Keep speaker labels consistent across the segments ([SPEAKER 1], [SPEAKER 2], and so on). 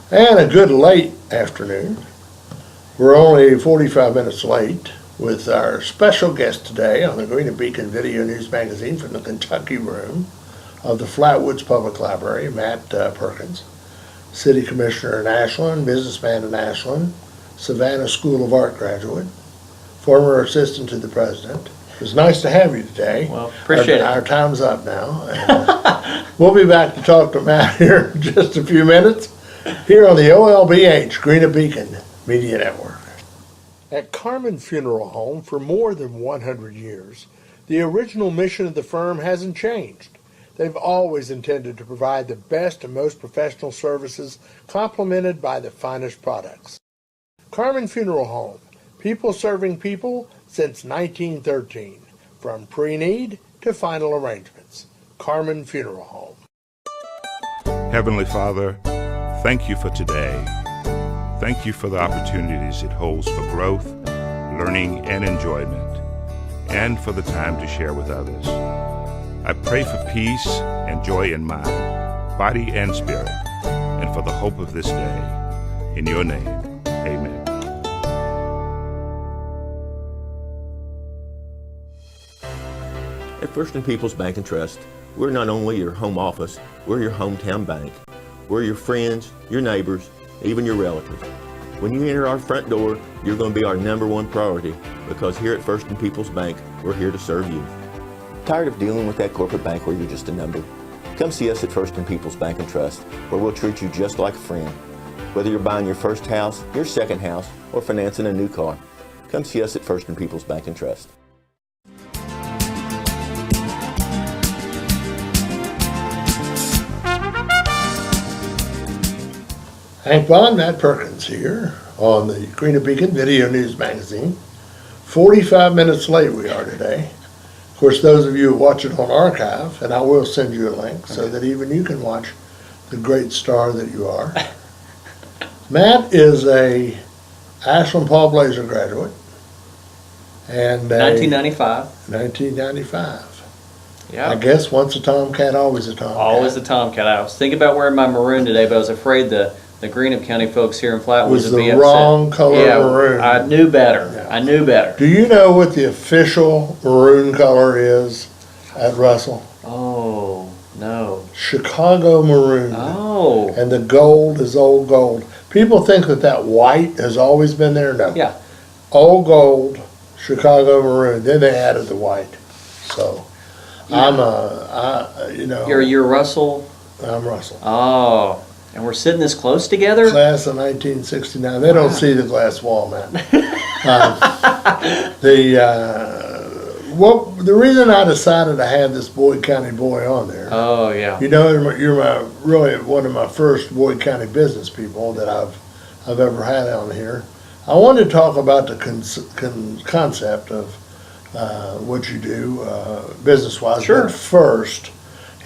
[SPEAKER 1] And a good late afternoon. We're only 45 minutes late with our special guest today on the Greenup Beacon Video News Magazine from the Kentucky room of the Flatwoods Public Library, Matt Perkins, City Commissioner in Ashland, businessman in Ashland, Savannah School of Art graduate, former assistant to the president. It was nice to have you today.
[SPEAKER 2] Well, appreciate it.
[SPEAKER 1] Our time's up now. And we'll be back to talk to Matt here in just a few minutes here on the OLBH Greenup Beacon Media Network. At Carmen Funeral Home for more than 100 years, the original mission of the firm hasn't changed. They've always intended to provide the best and most professional services complemented by the finest products. Carmen Funeral Home, people serving people since 1913, from pre-need to final arrangements. Carmen Funeral Home.
[SPEAKER 3] Heavenly Father, thank you for today. Thank you for the opportunities it holds for growth, learning, and enjoyment, and for the time to share with others. I pray for peace and joy in mind, body, and spirit, and for the hope of this day. In your name, amen.
[SPEAKER 4] At First and Peoples Bank and Trust, we're not only your home office, we're your hometown bank. We're your friends, your neighbors, even your relatives. When you enter our front door, you're going to be our #1 priority, because here at First and Peoples Bank, we're here to serve you. Tired of dealing with that corporate bank where you're just a number? Come see us at First and Peoples Bank and Trust, where we'll treat you just like a friend. Whether you're buying your first house, your second house, or financing a new car, come see us at First and Peoples Bank and Trust.
[SPEAKER 1] Hank Bond, Matt Perkins here on the Greenup Beacon Video News Magazine. 45 minutes late we are today. Of course, those of you who watch it on archive, and I will send you a link so that even you can watch the great star that you are. Matt is a Ashland Paul Blazer graduate. And
[SPEAKER 2] 1995.
[SPEAKER 1] 1995.
[SPEAKER 2] Yeah.
[SPEAKER 1] I guess once a Tomcat, always a Tomcat.
[SPEAKER 2] Always a Tomcat. I was thinking about wearing my maroon today, but I was afraid the Greenup County folks here in Flatwoods
[SPEAKER 1] Was
[SPEAKER 2] would be
[SPEAKER 1] the
[SPEAKER 2] upset.
[SPEAKER 1] wrong color maroon.
[SPEAKER 2] I knew better.
[SPEAKER 1] Yeah.
[SPEAKER 2] I knew better.
[SPEAKER 1] Do you know what the official maroon color is at Russell?
[SPEAKER 2] Oh, no.
[SPEAKER 1] Chicago maroon.
[SPEAKER 2] Oh.
[SPEAKER 1] And the gold is old gold. People think that white has always been there. No.
[SPEAKER 2] Yeah.
[SPEAKER 1] Old gold, Chicago maroon. Then they added the white. So
[SPEAKER 2] You're Russell?
[SPEAKER 1] I'm Russell.
[SPEAKER 2] Oh. And we're sitting this close together?
[SPEAKER 1] Class of 1969. They don't see the glass wall, man. The reason I decided to have this Boyd County boy on there.
[SPEAKER 2] Oh, yeah.
[SPEAKER 1] You know, you're really one of my first Boyd County business people that I've ever had on here. I wanted to talk about the concept of what you do business-wise.
[SPEAKER 2] Sure.
[SPEAKER 1] But first,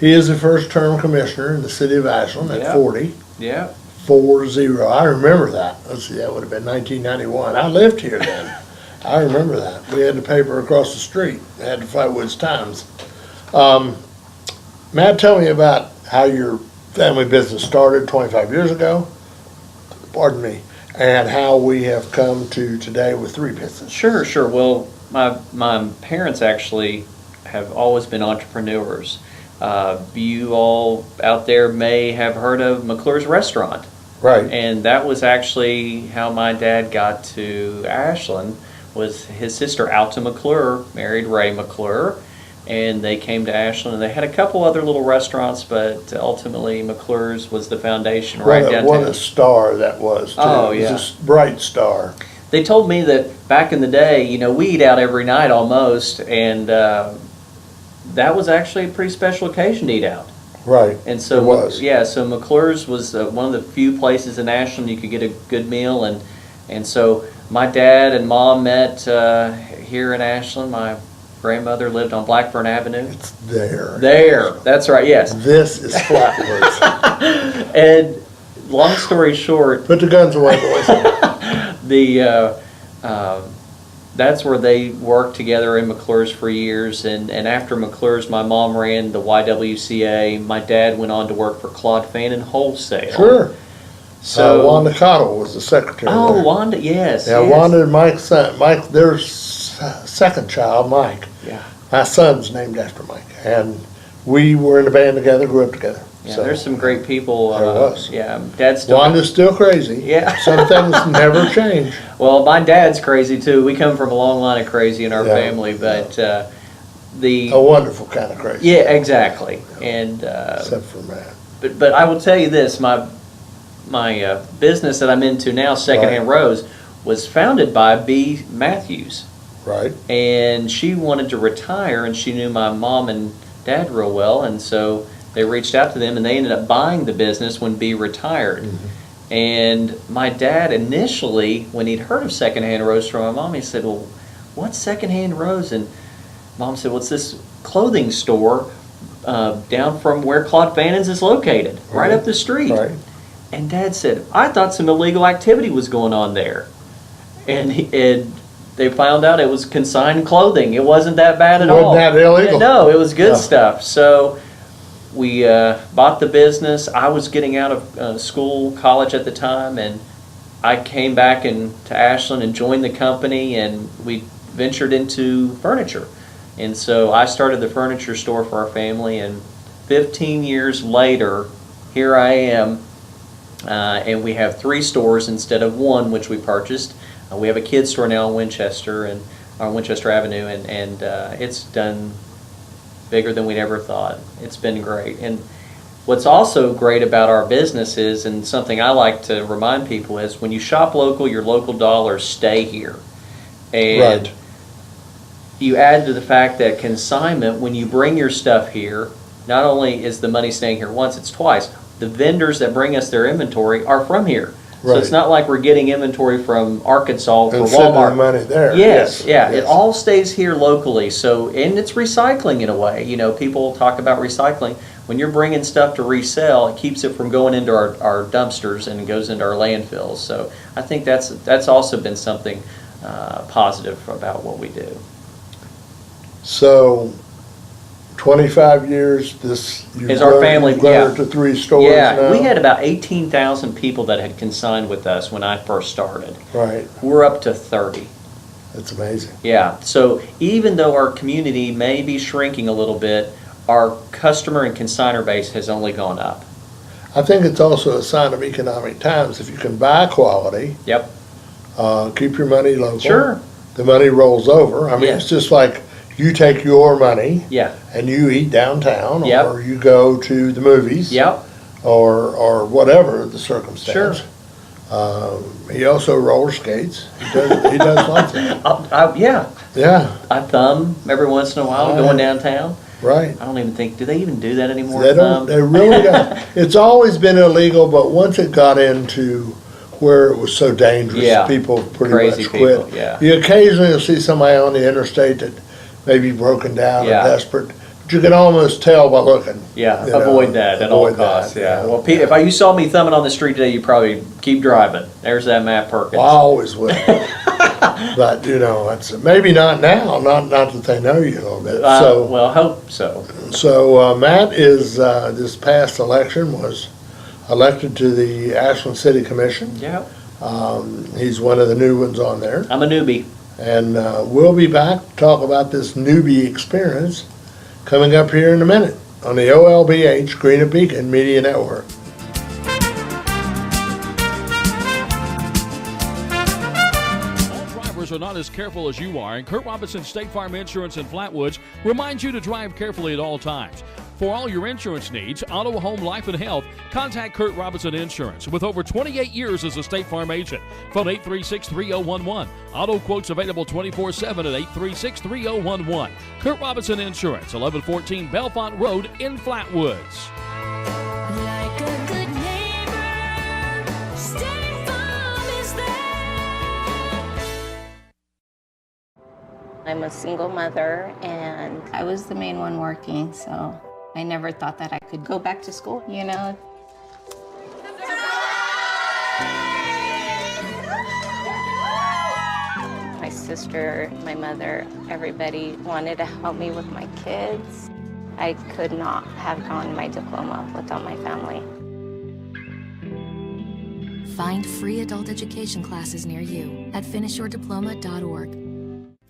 [SPEAKER 1] he is a first-term commissioner in the city of Ashland at 40.
[SPEAKER 2] Yeah.
[SPEAKER 1] 40. I remember that. Let's see, that would have been 1991. I lived here then. I remember that. We had the paper across the street. They had the Flatwoods Times. Matt, tell me about how your family business started 25 years ago. Pardon me. And how we have come to today with 3 businesses.
[SPEAKER 2] Sure. Well, my parents actually have always been entrepreneurs. You all out there may have heard of McClure's Restaurant.
[SPEAKER 1] Right.
[SPEAKER 2] And that was actually how my dad got to Ashland, was his sister Alta McClure married Ray McClure, and they came to Ashland, and they had a couple other little restaurants, but ultimately McClure's was the foundation right downtown.
[SPEAKER 1] What a star that was, too.
[SPEAKER 2] Oh,
[SPEAKER 1] It
[SPEAKER 2] yeah.
[SPEAKER 1] was a bright star.
[SPEAKER 2] They told me that back in the day, we eat out every night almost, and that was actually a pretty special occasion to eat out.
[SPEAKER 1] Right.
[SPEAKER 2] And so,
[SPEAKER 1] it was.
[SPEAKER 2] Yeah, so McClure's was one of the few places in Ashland you could get a good meal, and so my dad and mom met here in Ashland. My grandmother lived on Blackburn Avenue.
[SPEAKER 1] It's there.
[SPEAKER 2] There, that's right, yes.
[SPEAKER 1] This is Flatwoods.
[SPEAKER 2] And long story short,
[SPEAKER 1] Put the guns away, boys.
[SPEAKER 2] that's where they worked together in McClure's for years, and after McClure's, my mom ran the YWCA. My dad went on to work for Claude Fannin Wholesale.
[SPEAKER 1] Sure.
[SPEAKER 2] So
[SPEAKER 1] Wanda Cottle was the secretary
[SPEAKER 2] oh,
[SPEAKER 1] there.
[SPEAKER 2] Wanda, yes.
[SPEAKER 1] Yeah,
[SPEAKER 2] yes.
[SPEAKER 1] Wanda and Mike's son, Mike, their second child, Mike.
[SPEAKER 2] Yeah.
[SPEAKER 1] My son's named after Mike. And we were in a band together, grew up together.
[SPEAKER 2] Yeah,
[SPEAKER 1] So,
[SPEAKER 2] there's some great people.
[SPEAKER 1] There was.
[SPEAKER 2] Yeah, Dad's still.
[SPEAKER 1] Wanda's still crazy.
[SPEAKER 2] Yeah.
[SPEAKER 1] Some things never change.
[SPEAKER 2] Well, my dad's crazy too. We come from a long line of crazy in our
[SPEAKER 1] Yeah,
[SPEAKER 2] family, but the
[SPEAKER 1] A wonderful kind of crazy.
[SPEAKER 2] yeah, exactly. And
[SPEAKER 1] Except for Matt.
[SPEAKER 2] but I will tell you this: my business that I'm into now, Secondhand Rose, was founded by B. Matthews,
[SPEAKER 1] Right?
[SPEAKER 2] and she wanted to retire, and she knew my mom and dad real well, and so they reached out to them, and they ended up buying the business when B retired.
[SPEAKER 1] Mm-hmm.
[SPEAKER 2] And my dad initially, when he'd heard of Secondhand Rose from my mom, he said, "Well, what's Secondhand Rose?" And Mom said, "What's this clothing store down from where Claude Fannon's is located, right up the street?"
[SPEAKER 1] Right.
[SPEAKER 2] And Dad said, "I thought some illegal activity was going on there." And they found out it was consigned clothing. It wasn't that bad at all.
[SPEAKER 1] Wasn't that illegal?
[SPEAKER 2] Yeah, no, it was good
[SPEAKER 1] No.
[SPEAKER 2] stuff. So we bought the business. I was getting out of school, college at the time, and I came back to Ashland and joined the company, and we ventured into furniture. And so I started the furniture store for our family, and 15 years later, here I am, and we have 3 stores instead of 1, which we purchased. We have a kids store now in Winchester and on Winchester Avenue, and it's done bigger than we'd ever thought. It's been great. And what's also great about our business is, and something I like to remind people is, when you shop local, your local dollars stay here. And
[SPEAKER 1] Right.
[SPEAKER 2] you add to the fact that consignment, when you bring your stuff here, not only is the money staying here once, it's twice. The vendors that bring us their inventory are from here. So it's
[SPEAKER 1] Right.
[SPEAKER 2] not like we're getting inventory from Arkansas for
[SPEAKER 1] And sending the
[SPEAKER 2] Walmart.
[SPEAKER 1] money there.
[SPEAKER 2] Yes, yeah, it
[SPEAKER 1] yes.
[SPEAKER 2] all stays here locally. So, and it's recycling in a way. You know, people talk about recycling. When you're bringing stuff to resell, it keeps it from going into our dumpsters and it goes into our landfills. So I think that's also been something positive about what we do.
[SPEAKER 1] So, 25 years,
[SPEAKER 2] Is our family,
[SPEAKER 1] you've grown
[SPEAKER 2] yeah.
[SPEAKER 1] it to 3 stores
[SPEAKER 2] Yeah,
[SPEAKER 1] now?
[SPEAKER 2] we had about 18,000 people that had consigned with us when I first started.
[SPEAKER 1] Right,
[SPEAKER 2] We're up to 30.
[SPEAKER 1] that's amazing.
[SPEAKER 2] Yeah, so even though our community may be shrinking a little bit, our customer and consignor base has only gone up.
[SPEAKER 1] I think it's also a sign of economic times. If you can buy quality,
[SPEAKER 2] Yep.
[SPEAKER 1] keep your money local.
[SPEAKER 2] Sure.
[SPEAKER 1] The money rolls over. I mean,
[SPEAKER 2] Yeah.
[SPEAKER 1] it's just like you take your money
[SPEAKER 2] Yeah.
[SPEAKER 1] and you eat downtown,
[SPEAKER 2] Yep.
[SPEAKER 1] or you go to the movies,
[SPEAKER 2] Yep.
[SPEAKER 1] or whatever the circumstance.
[SPEAKER 2] Sure.
[SPEAKER 1] He also roller skates. He does something.
[SPEAKER 2] Yeah.
[SPEAKER 1] Yeah,
[SPEAKER 2] I thumb every once in a while
[SPEAKER 1] Right.
[SPEAKER 2] going downtown.
[SPEAKER 1] right.
[SPEAKER 2] I don't even think, do they even do that anymore?
[SPEAKER 1] They
[SPEAKER 2] Thumb?
[SPEAKER 1] don't. They really don't. It's always been illegal, but once it got into where it was so dangerous,
[SPEAKER 2] Yeah.
[SPEAKER 1] people pretty
[SPEAKER 2] Crazy
[SPEAKER 1] much
[SPEAKER 2] people,
[SPEAKER 1] quit.
[SPEAKER 2] yeah.
[SPEAKER 1] You occasionally will see somebody on the interstate that may be broken down
[SPEAKER 2] Yeah.
[SPEAKER 1] or desperate, but you can almost tell by looking.
[SPEAKER 2] Yeah,
[SPEAKER 1] you know,
[SPEAKER 2] avoid that at all
[SPEAKER 1] avoid that,
[SPEAKER 2] costs. Yeah.
[SPEAKER 1] yeah.
[SPEAKER 2] Well, Pete, if you saw me thumbing on the street today, you probably keep driving. There's that Matt Perkins.
[SPEAKER 1] Well, I always will. But, you know, it's maybe not now, not that they know you a little bit.
[SPEAKER 2] Well, I hope so.
[SPEAKER 1] So Matt is, this past election was elected to the Ashland City Commission.
[SPEAKER 2] Yeah.
[SPEAKER 1] He's one of the new ones on there.
[SPEAKER 2] I'm a newbie.
[SPEAKER 1] And we'll be back to talk about this newbie experience coming up here in a minute on the OLBH Greenup Beacon Media Network.
[SPEAKER 5] Are not as careful as you are, and Kurt Robinson State Farm Insurance in Flatwoods reminds you to drive carefully at all times. For all your insurance needs, auto, home, life, and health, contact Kurt Robinson Insurance with over 28 years as a State Farm agent. Phone 836-3011. Auto quotes available 24/7 at 836-3011. Kurt Robinson Insurance, 1114 Belfont Road in Flatwoods.
[SPEAKER 6] Like a good neighbor, State Farm is there.
[SPEAKER 7] I'm a single mother, and I was the main one working, so I never thought that I could go back to school, you know? My sister, my mother, everybody wanted to help me with my kids. I could not have gotten my diploma without my family.
[SPEAKER 8] Find free adult education classes near you at finishyourdiploma.org.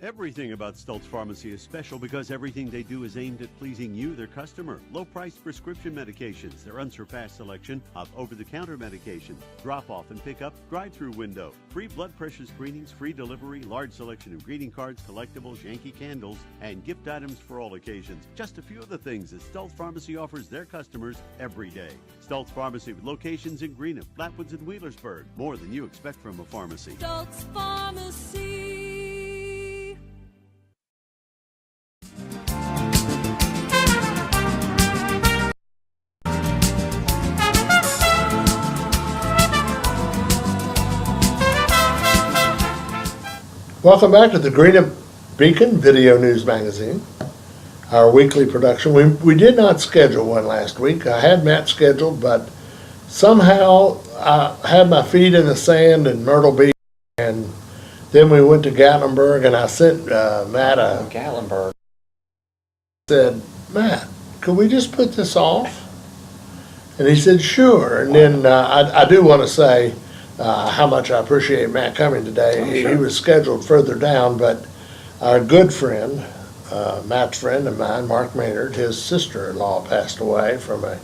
[SPEAKER 9] Everything about Stultz Pharmacy is special because everything they do is aimed at pleasing you, their customer. Low-priced prescription medications, their unsurpassed selection of over-the-counter medications, drop-off and pick-up, drive-through window, free blood pressure screenings, free delivery, large selection of greeting cards, collectibles, Yankee candles, and gift items for all occasions. Just a few of the things that Stultz Pharmacy offers their customers every day. Stultz Pharmacy with locations in Greenup, Flatwoods, and Wheelersburg. More than you expect from a pharmacy.
[SPEAKER 6] Stultz Pharmacy.
[SPEAKER 1] Welcome back to the Greenup Beacon Video News Magazine, our weekly production. We did not schedule one last week. I had Matt scheduled, but somehow I had my feet in the sand in Myrtle Beach, and then we went to Gatlinburg, and I sent Matt
[SPEAKER 2] Gatlinburg.
[SPEAKER 1] said, Matt, could we just put this off? And he said, sure. And then I do want to say how much I appreciate Matt coming today.
[SPEAKER 2] Oh, sure.
[SPEAKER 1] He was scheduled further down, but our good friend, Matt's friend of mine, Mark Maynard, his sister-in-law passed away from a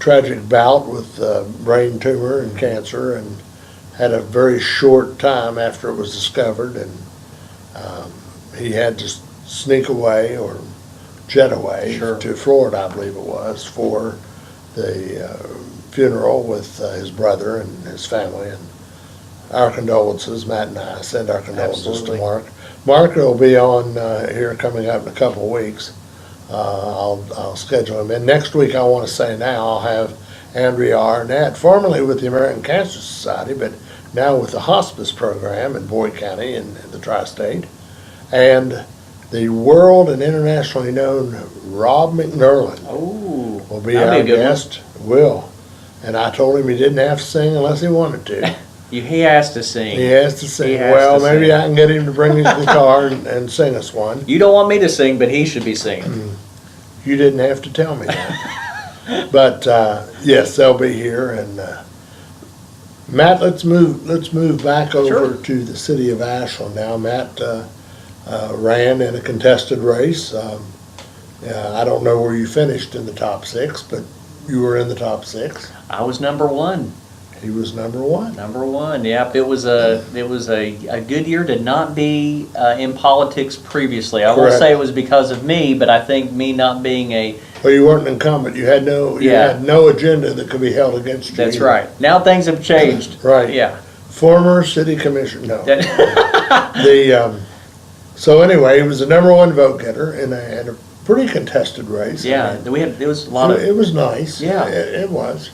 [SPEAKER 1] tragic bout with brain tumor and cancer, and had a very short time after it was discovered, and he had to sneak away or jet away
[SPEAKER 2] Sure.
[SPEAKER 1] to Florida, I believe it was, for the funeral with his brother and his family, and our condolences. Matt and I send our condolences
[SPEAKER 2] Absolutely.
[SPEAKER 1] to Mark. Mark will be on here coming up in a couple of weeks. I'll schedule him in. Next week, I want to say now, I'll have Andrea Arnett, formerly with the American Cancer Society, but now with the hospice program in Boyd County in the tri-state, and the world and internationally known Rob McNerlin
[SPEAKER 2] Oh,
[SPEAKER 1] will be
[SPEAKER 2] that'd
[SPEAKER 1] our
[SPEAKER 2] be a good one.
[SPEAKER 1] guest. Will. And I told him he didn't have to sing unless he wanted to.
[SPEAKER 2] He has to sing.
[SPEAKER 1] He has to sing.
[SPEAKER 2] He has
[SPEAKER 1] Well,
[SPEAKER 2] to
[SPEAKER 1] maybe
[SPEAKER 2] sing.
[SPEAKER 1] I can get him to bring his guitar and sing us one.
[SPEAKER 2] You don't want me to sing, but he should be singing.
[SPEAKER 1] You didn't have to tell me that. But yes, they'll be here. And Matt, let's move back over
[SPEAKER 2] Sure.
[SPEAKER 1] to the city of Ashland now. Matt ran in a contested race. I don't know where you finished in the top six, but you were in the top six.
[SPEAKER 2] I was number one.
[SPEAKER 1] He was number one.
[SPEAKER 2] Number one. Yep. It was a good year to not be in politics previously. I won't
[SPEAKER 1] Correct.
[SPEAKER 2] say it was because of me, but I think me not being a.
[SPEAKER 1] Well, you weren't incumbent. You had no agenda that could be held against you.
[SPEAKER 2] That's
[SPEAKER 1] either.
[SPEAKER 2] right. Now things have changed.
[SPEAKER 1] Right.
[SPEAKER 2] Yeah.
[SPEAKER 1] Former city commissioner. No.
[SPEAKER 2] That-
[SPEAKER 1] So anyway, he was the number one vote getter in a pretty contested race.
[SPEAKER 2] yeah. It was a lot of
[SPEAKER 1] It was nice.
[SPEAKER 2] Yeah.
[SPEAKER 1] It was.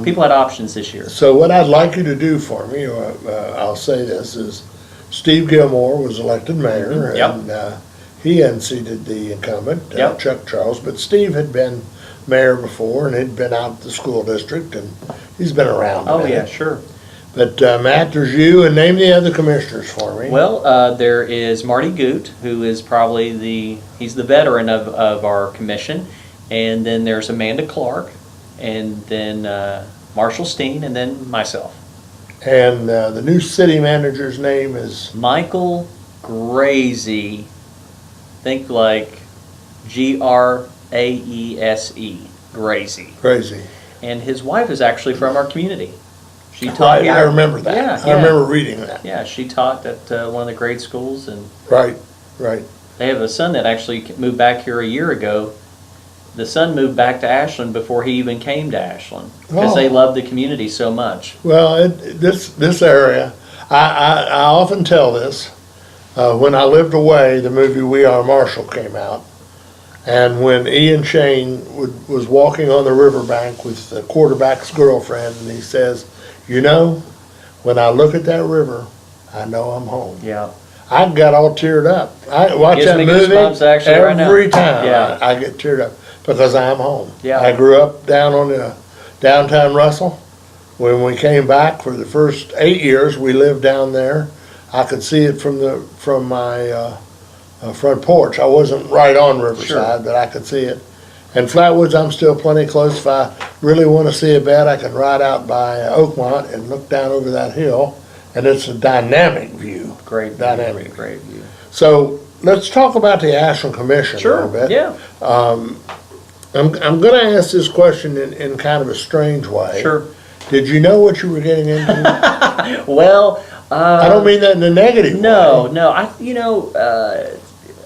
[SPEAKER 2] people had options this year.
[SPEAKER 1] So what I'd like you to do for me, I'll say this, is Steve Gilmore was elected mayor,
[SPEAKER 2] Yep.
[SPEAKER 1] and he unseated the incumbent,
[SPEAKER 2] Yep.
[SPEAKER 1] Chuck Charles, but Steve had been mayor before and had been out at the school district, and he's been around a
[SPEAKER 2] Oh
[SPEAKER 1] minute.
[SPEAKER 2] yeah, sure.
[SPEAKER 1] But Matt, there's you, and name the other commissioners for me.
[SPEAKER 2] Well, there is Marty Goot, who is probably he's the veteran of our commission, and then there's Amanda Clark, and then Marshall Steen, and then myself.
[SPEAKER 1] And the new city manager's name is?
[SPEAKER 2] Michael Grazy, think like Graese, Grazy.
[SPEAKER 1] Crazy.
[SPEAKER 2] And his wife is actually from our community. She taught here.
[SPEAKER 1] I remember that.
[SPEAKER 2] Yeah,
[SPEAKER 1] I remember reading that.
[SPEAKER 2] Yeah, she taught at one of the grade schools, and
[SPEAKER 1] Right.
[SPEAKER 2] they have a son that actually moved back here a year ago. The son moved back to Ashland before he even came to Ashland because they
[SPEAKER 1] Oh.
[SPEAKER 2] love the community so much.
[SPEAKER 1] Well, this area, I often tell this. When I lived away, the movie We Are Marshall came out, and when Ian Shane was walking on the riverbank with the quarterback's girlfriend, and he says, "You know, when I look at that river, I know I'm home."
[SPEAKER 2] Yeah.
[SPEAKER 1] I got all teared up. I watch
[SPEAKER 2] Gives
[SPEAKER 1] that
[SPEAKER 2] me
[SPEAKER 1] movie
[SPEAKER 2] goosebumps actually right now.
[SPEAKER 1] every time.
[SPEAKER 2] Yeah.
[SPEAKER 1] I get teared up because I'm home.
[SPEAKER 2] Yeah.
[SPEAKER 1] I grew up down on the downtown Russell. When we came back for the first 8 years, we lived down there. I could see it from my front porch. I wasn't right on Riverside, but I could see it. And Flatwoods, I'm still plenty close. If I really want to see it bad, I can ride out by Oakmont and look down over that hill, and it's a dynamic view.
[SPEAKER 2] Great,
[SPEAKER 1] Dynamic.
[SPEAKER 2] great view.
[SPEAKER 1] So let's talk about the Ashland Commission a little bit.
[SPEAKER 2] Yeah.
[SPEAKER 1] I'm going to ask this question in kind of a strange way.
[SPEAKER 2] Sure.
[SPEAKER 1] Did you know what you were getting into?
[SPEAKER 2] Well,
[SPEAKER 1] I don't mean that in a negative
[SPEAKER 2] no,
[SPEAKER 1] way.
[SPEAKER 2] no.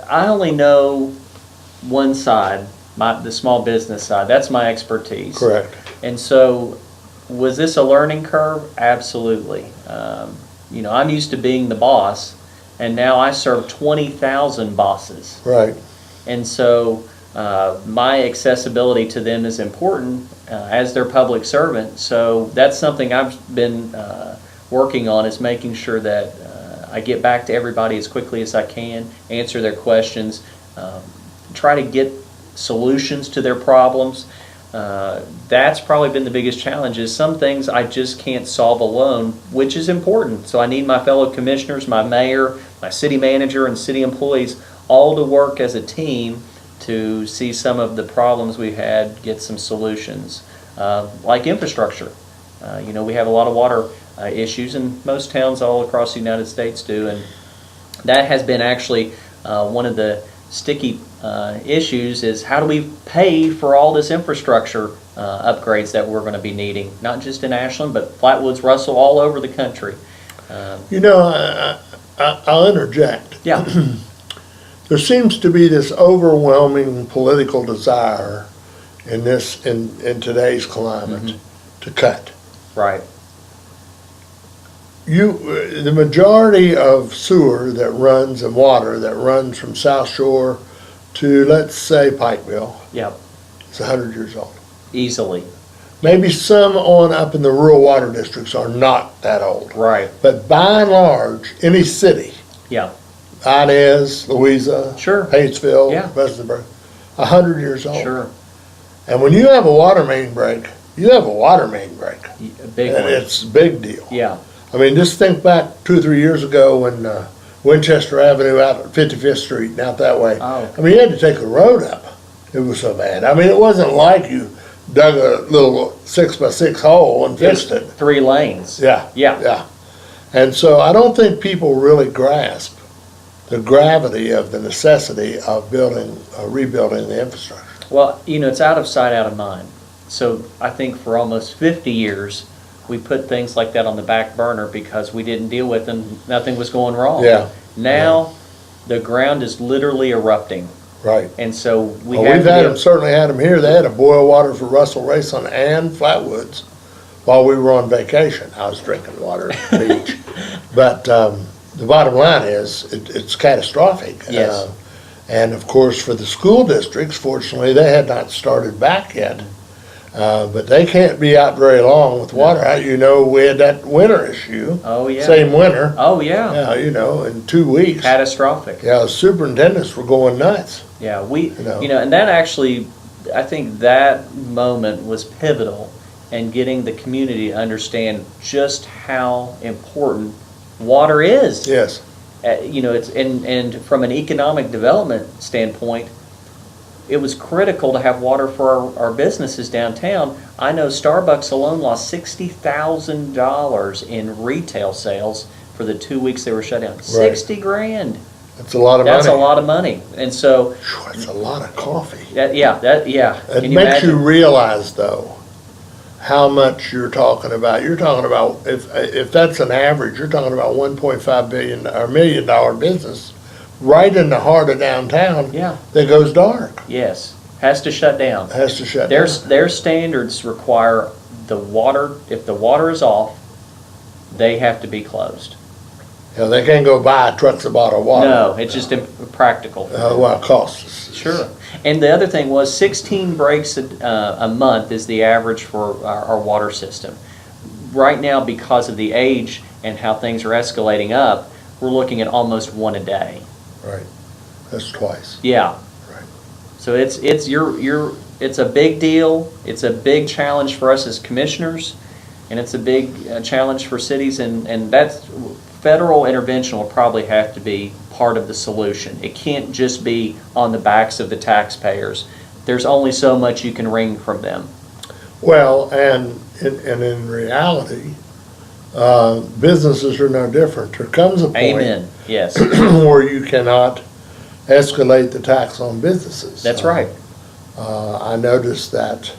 [SPEAKER 2] I only know one side, the small business side. That's my expertise.
[SPEAKER 1] Correct.
[SPEAKER 2] And so, was this a learning curve? Absolutely. I'm used to being the boss, and now I serve 20,000 bosses.
[SPEAKER 1] Right.
[SPEAKER 2] And so, my accessibility to them is important as their public servant. So that's something I've been working on, is making sure that I get back to everybody as quickly as I can, answer their questions, try to get solutions to their problems. That's probably been the biggest challenge, is some things I just can't solve alone, which is important. So I need my fellow commissioners, my mayor, my city manager, and city employees all to work as a team to see some of the problems we had, get some solutions, like infrastructure. We have a lot of water issues, and most towns all across the United States do, and that has been actually one of the sticky issues, is how do we pay for all this infrastructure upgrades that we're going to be needing, not just in Ashland, but Flatwoods, Russell, all over the country.
[SPEAKER 1] I'll interject.
[SPEAKER 2] Yeah.
[SPEAKER 1] There seems to be this overwhelming political desire in today's climate to cut.
[SPEAKER 2] Right.
[SPEAKER 1] The majority of sewer that runs and water that runs from South Shore to, let's say, Pikeville,
[SPEAKER 2] Yep.
[SPEAKER 1] is 100 years old.
[SPEAKER 2] Easily.
[SPEAKER 1] Maybe some on up in the rural water districts are not that old.
[SPEAKER 2] Right.
[SPEAKER 1] But by and large, any city,
[SPEAKER 2] Yeah.
[SPEAKER 1] Inez, Louisa,
[SPEAKER 2] Sure.
[SPEAKER 1] Paintsville,
[SPEAKER 2] Yeah.
[SPEAKER 1] Pleasantsburg, 100 years old.
[SPEAKER 2] Sure.
[SPEAKER 1] And when you have a water main break, you have a water main break.
[SPEAKER 2] A big
[SPEAKER 1] And
[SPEAKER 2] one.
[SPEAKER 1] it's a big deal.
[SPEAKER 2] Yeah.
[SPEAKER 1] I mean, just think back 2 or 3 years ago when Winchester Avenue out at 55th Street and out that way.
[SPEAKER 2] Oh.
[SPEAKER 1] I mean, you had to take the road up. It was so bad. I mean, it wasn't like you dug a little 6x6 hole and fixed it.
[SPEAKER 2] 3 lanes.
[SPEAKER 1] Yeah.
[SPEAKER 2] Yeah.
[SPEAKER 1] Yeah. And so I don't think people really grasp the gravity of the necessity of rebuilding the infrastructure.
[SPEAKER 2] Well, it's out of sight, out of mind. So I think for almost 50 years, we put things like that on the back burner because we didn't deal with them. Nothing was going wrong.
[SPEAKER 1] Yeah.
[SPEAKER 2] Now, the ground is literally erupting.
[SPEAKER 1] Right.
[SPEAKER 2] And so
[SPEAKER 1] We've certainly had them here. They had to boil water for Russell Rayson and Flatwoods while we were on vacation. I was drinking water at the beach. But the bottom line is it's catastrophic.
[SPEAKER 2] Yes.
[SPEAKER 1] And of course, for the school districts, fortunately, they had not started back yet. But they can't be out very long with water. We had that winter issue.
[SPEAKER 2] Oh, yeah.
[SPEAKER 1] Same winter.
[SPEAKER 2] Oh, yeah.
[SPEAKER 1] Yeah, in 2 weeks.
[SPEAKER 2] Catastrophic.
[SPEAKER 1] Yeah, the superintendents were going nuts.
[SPEAKER 2] Yeah, and that actually, I think that moment was pivotal in getting the community to understand just how important water is.
[SPEAKER 1] Yes.
[SPEAKER 2] And from an economic development standpoint, it was critical to have water for our businesses downtown. I know Starbucks alone lost $60,000 in retail sales for the 2 weeks they were shut down. Right. 60 grand.
[SPEAKER 1] That's a lot of money.
[SPEAKER 2] That's a lot of money. And so
[SPEAKER 1] that's a lot of coffee.
[SPEAKER 2] It
[SPEAKER 1] It makes you realize, though, how much you're talking about. You're talking about, if that's an average, you're talking about $1.5 billion or $1 million business right in the heart of downtown.
[SPEAKER 2] Yeah.
[SPEAKER 1] That goes dark.
[SPEAKER 2] Yes. Has to shut down.
[SPEAKER 1] Has to shut down.
[SPEAKER 2] Their standards require the water, if the water is off, they have to be closed.
[SPEAKER 1] They can't go buy trucks of bottled water.
[SPEAKER 2] No, it's just impractical.
[SPEAKER 1] Well, it costs.
[SPEAKER 2] Sure. And the other thing was 16 breaks a month is the average for our water system. Right now, because of the age and how things are escalating up, we're looking at almost 1 a day.
[SPEAKER 1] Right. That's twice.
[SPEAKER 2] Yeah.
[SPEAKER 1] Right.
[SPEAKER 2] So it's a big deal. It's a big challenge for us as commissioners, and it's a big challenge for cities, and that's federal intervention will probably have to be part of the solution. It can't just be on the backs of the taxpayers. there's only so much you can wring from them.
[SPEAKER 1] Well, and in reality, businesses are no different. There comes a point
[SPEAKER 2] Amen. Yes.
[SPEAKER 1] where you cannot escalate the tax on businesses.
[SPEAKER 2] That's right.
[SPEAKER 1] I noticed that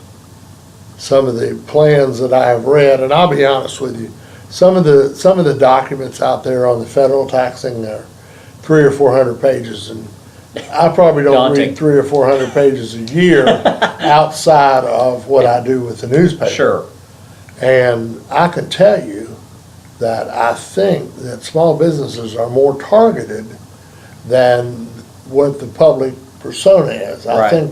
[SPEAKER 1] some of the plans that I have read, and I'll be honest with you, some of the documents out there on the federal taxing are 300 or 400 pages, and I probably don't
[SPEAKER 2] Daunting.
[SPEAKER 1] read 300 or 400 pages a year outside of what I do with the newspaper.
[SPEAKER 2] Sure.
[SPEAKER 1] And I can tell you that I think that small businesses are more targeted than what the public persona is. I
[SPEAKER 2] Right.
[SPEAKER 1] think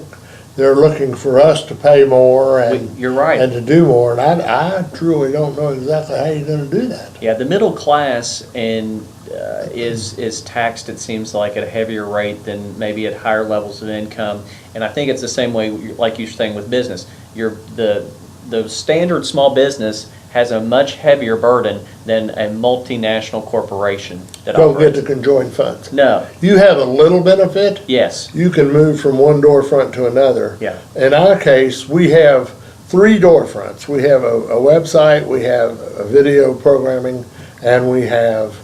[SPEAKER 1] they're looking for us to pay more and
[SPEAKER 2] You're right.
[SPEAKER 1] and to do more, and I truly don't know exactly how you're going to do that.
[SPEAKER 2] Yeah, the middle class is taxed, it seems like, at a heavier rate than maybe at higher levels of income. And I think it's the same way, like you're saying, with business. The standard small business has a much heavier burden than a multinational corporation that
[SPEAKER 1] Don't get
[SPEAKER 2] operates.
[SPEAKER 1] the conjoined funds.
[SPEAKER 2] No.
[SPEAKER 1] You have a little benefit.
[SPEAKER 2] Yes.
[SPEAKER 1] You can move from one door front to another.
[SPEAKER 2] Yeah.
[SPEAKER 1] In our case, we have 3 door fronts. We have a website, we have a video programming, and we have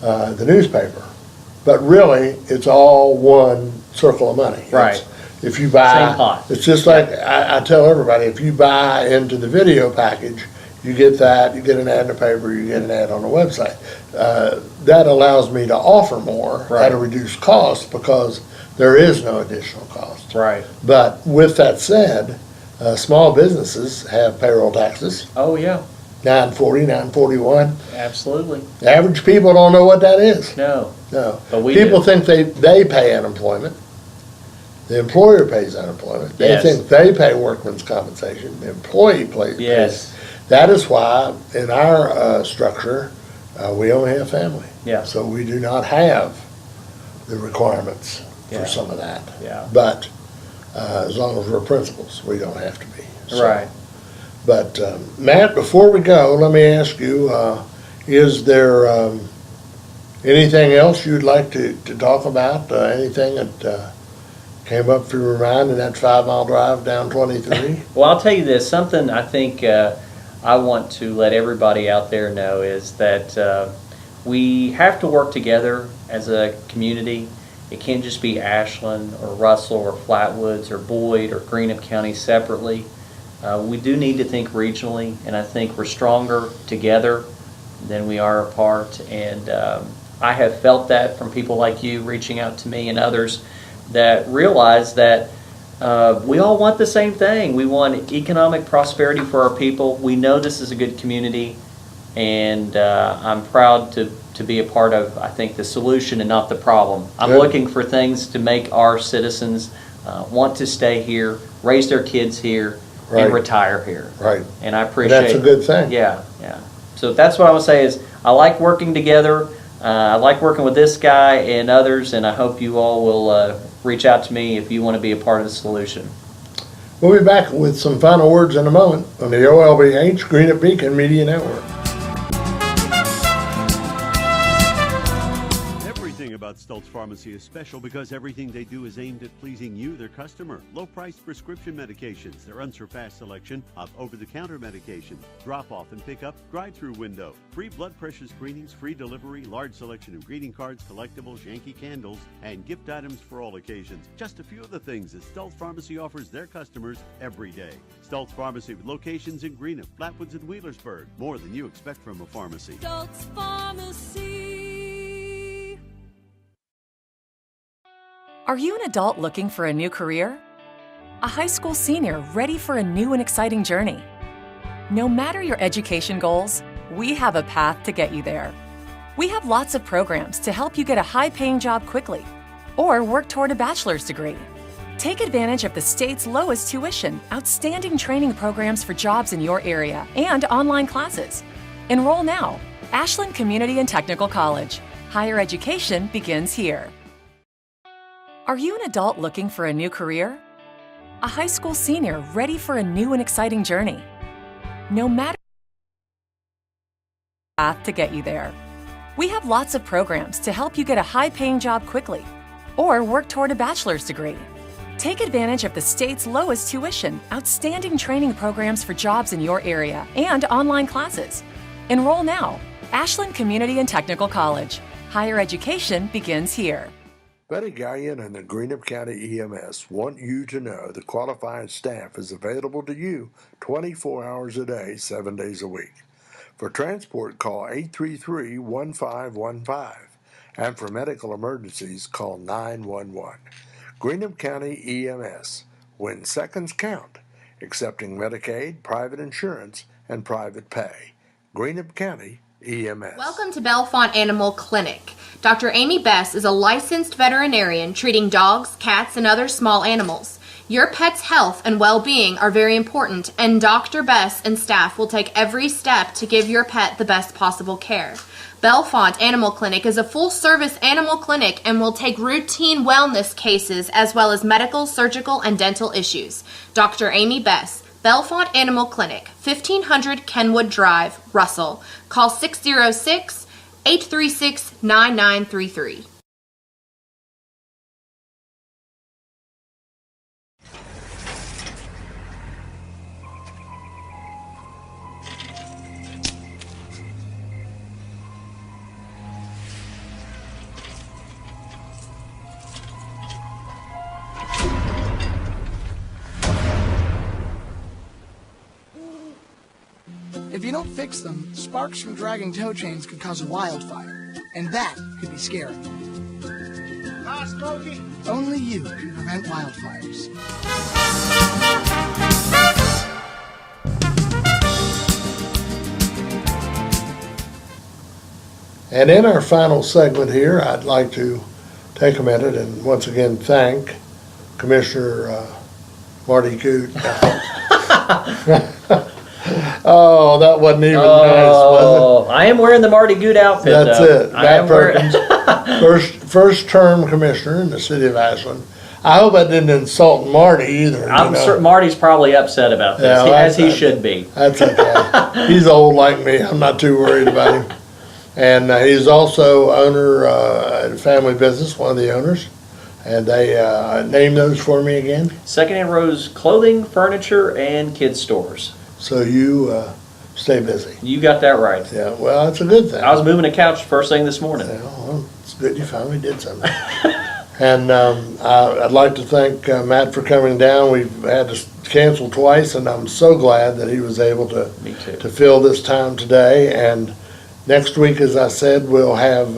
[SPEAKER 1] the newspaper. But really, it's all one circle of money.
[SPEAKER 2] Right.
[SPEAKER 1] If you buy,
[SPEAKER 2] Same pot.
[SPEAKER 1] it's just like I tell everybody, if you buy into the video package, you get that, you get an ad in the paper, you get an ad on the website. That allows me to offer more
[SPEAKER 2] Right.
[SPEAKER 1] at a reduced cost because there is no additional cost.
[SPEAKER 2] Right.
[SPEAKER 1] But with that said, small businesses have payroll taxes,
[SPEAKER 2] Oh, yeah.
[SPEAKER 1] 940, 941.
[SPEAKER 2] Absolutely.
[SPEAKER 1] Average people don't know what that is.
[SPEAKER 2] No.
[SPEAKER 1] No.
[SPEAKER 2] But we
[SPEAKER 1] People
[SPEAKER 2] do.
[SPEAKER 1] think they pay unemployment. The employer pays unemployment. They
[SPEAKER 2] Yes.
[SPEAKER 1] think they pay workman's compensation. The employee pays.
[SPEAKER 2] Yes.
[SPEAKER 1] That is why in our structure, we only have family.
[SPEAKER 2] Yeah.
[SPEAKER 1] So we do not have the requirements
[SPEAKER 2] Yeah.
[SPEAKER 1] for some of that.
[SPEAKER 2] Yeah.
[SPEAKER 1] But as long as we're principals, we don't have to be. So-
[SPEAKER 2] Right.
[SPEAKER 1] But Matt, before we go, let me ask you, is there anything else you'd like to talk about? Anything that came up through your mind in that 5-mile drive down 23?
[SPEAKER 2] Well, I'll tell you this, something I think I want to let everybody out there know is that we have to work together as a community. It can't just be Ashland or Russell or Flatwoods or Boyd or Greenup County separately. We do need to think regionally, and I think we're stronger together than we are apart. And I have felt that from people like you reaching out to me and others that realize that we all want the same thing. We want economic prosperity for our people. We know this is a good community, and I'm proud to be a part of, I think, the solution and not the problem. I'm
[SPEAKER 1] Good.
[SPEAKER 2] looking for things to make our citizens want to stay here, raise their kids here,
[SPEAKER 1] Right.
[SPEAKER 2] and retire here.
[SPEAKER 1] Right.
[SPEAKER 2] And I appreciate
[SPEAKER 1] That's a good thing.
[SPEAKER 2] Yeah, yeah. So that's what I would say is I like working together. I like working with this guy and others, and I hope you all will reach out to me if you want to be a part of the solution.
[SPEAKER 1] We'll be back with some final words in a moment on the OLBH Greenup Beacon Media Network.
[SPEAKER 9] Everything about Stultz Pharmacy is special because everything they do is aimed at pleasing you, their customer. Low-priced prescription medications, their unsurpassed selection of over-the-counter medications, drop-off and pick-up, drive-through window, free blood pressure screenings, free delivery, large selection of greeting cards, collectibles, Yankee candles, and gift items for all occasions. Just a few of the things that Stultz Pharmacy offers their customers every day. Stultz Pharmacy with locations in Greenup, Flatwoods, and Wheelersburg. More than you expect from a pharmacy.
[SPEAKER 6] Stultz Pharmacy.
[SPEAKER 10] Are you an adult looking for a new career? A high school senior ready for a new and exciting journey? No matter your education goals, we have a path to get you there. We have lots of programs to help you get a high-paying job quickly or work toward a bachelor's degree. Take advantage of the state's lowest tuition, outstanding training programs for jobs in your area, and online classes. Enroll now. Ashland Community and Technical College. Higher education begins here. Are you an adult looking for a new career? A high school senior ready for a new and exciting journey? No matter the path to get you there. We have lots of programs to help you get a high-paying job quickly or work toward a bachelor's degree. Take advantage of the state's lowest tuition, outstanding training programs for jobs in your area, and online classes. Enroll now. Ashland Community and Technical College. Higher education begins here.
[SPEAKER 1] Betty Gallion and the Greenup County EMS want you to know the qualified staff is available to you 24 hours a day, 7 days a week. For transport, call 833-1515. And for medical emergencies, call 911. Greenup County EMS. When seconds count. Accepting Medicaid, private insurance, and private pay. Greenup County EMS.
[SPEAKER 11] Welcome to Bellefonte Animal Clinic. Dr. Amy Bess is a licensed veterinarian treating dogs, cats, and other small animals. Your pet's health and well-being are very important, and Dr. Bess and staff will take every step to give your pet the best possible care. Bellefonte Animal Clinic is a full-service animal clinic and will take routine wellness cases as well as medical, surgical, and dental issues. Dr. Amy Bess, Bellefonte Animal Clinic, 1500 Kenwood Drive, Russell. Call 606-836-9933.
[SPEAKER 12] If you don't fix them, sparks from dragging tow chains could cause a wildfire, and that could be scary. Only you can prevent wildfires.
[SPEAKER 1] And in our final segment here, I'd like to take a minute and once again thank Commissioner Marty Coote. Oh, that wasn't even nice, was
[SPEAKER 2] I am wearing the Marty Good outfit.
[SPEAKER 1] it? That's
[SPEAKER 2] though.
[SPEAKER 1] it. Matt Perkins, first term commissioner in the city of Ashland. I hope I didn't insult Marty either.
[SPEAKER 2] I'm certain Marty's probably upset about this,
[SPEAKER 1] Yeah, well,
[SPEAKER 2] as he should be.
[SPEAKER 1] That's okay. He's old like me. I'm not too worried about him. And he's also owner at a family business, one of the owners. And they name those for me again.
[SPEAKER 2] Second and Rose Clothing, Furniture, and Kids Stores.
[SPEAKER 1] So you stay busy.
[SPEAKER 2] You got that right.
[SPEAKER 1] Yeah, well, that's a good thing.
[SPEAKER 2] I was moving a couch first thing this morning.
[SPEAKER 1] Yeah, well, it's good you finally did something. And I'd like to thank Matt for coming down. We've had to cancel twice, and I'm so glad that he was able to fill this time today. And next week, as I said, we'll have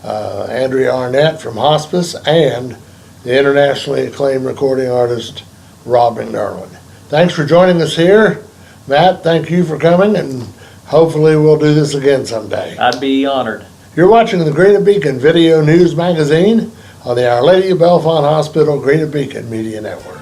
[SPEAKER 1] Andrea Arnett from Hospice and the internationally acclaimed recording artist, Rob McNarland. Thanks for joining us here. Matt, thank you for coming, and hopefully we'll do this again someday.
[SPEAKER 2] I'd be honored.
[SPEAKER 1] You're watching the Greenup Beacon Video News Magazine on the Our Lady of Bellefonte Hospital Greenup Beacon Media Network.